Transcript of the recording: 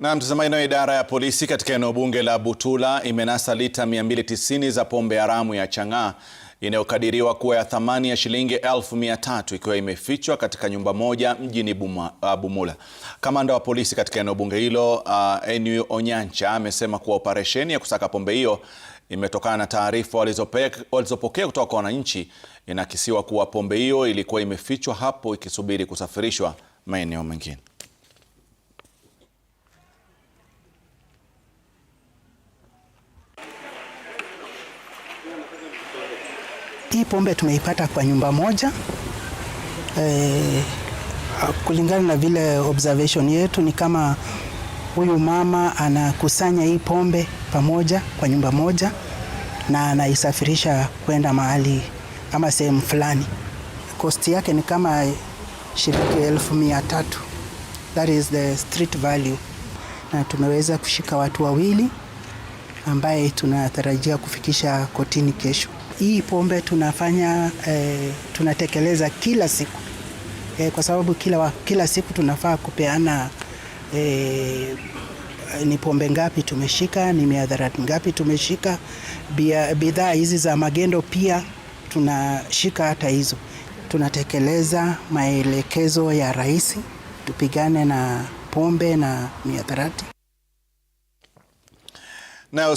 Na mtazamaji, na idara ya polisi katika eneo bunge la Butula imenasa lita 290 za pombe haramu ya chang'aa inayokadiriwa kuwa ya thamani ya shilingi 1,300 ikiwa imefichwa katika nyumba moja mjini Bumula. Kamanda wa polisi katika eneo bunge hilo Enu Onyancha amesema kuwa operesheni ya kusaka pombe hiyo imetokana na taarifa walizopokea kutoka kwa wananchi. Inakisiwa kuwa pombe hiyo ilikuwa imefichwa hapo ikisubiri kusafirishwa maeneo mengine. Hii pombe tumeipata kwa nyumba moja. Kulingana na vile observation yetu ni kama huyu mama anakusanya hii pombe pamoja kwa nyumba moja na anaisafirisha kwenda mahali ama sehemu fulani. Cost yake ni kama shilingi 1,300. That is the street value. Na tumeweza kushika watu wawili ambaye tunatarajia kufikisha kotini kesho. Hii pombe tunatekeleza kila siku kwa sababu kila siku tunafaa kupeana ni pombe ngapi tumeshika, ni mihadarati ngapi tumeshika. Bidhaa hizi za magendo pia tunashika hata hizo. Tunatekeleza maelekezo ya rais, tupigane na pombe na mihadarati.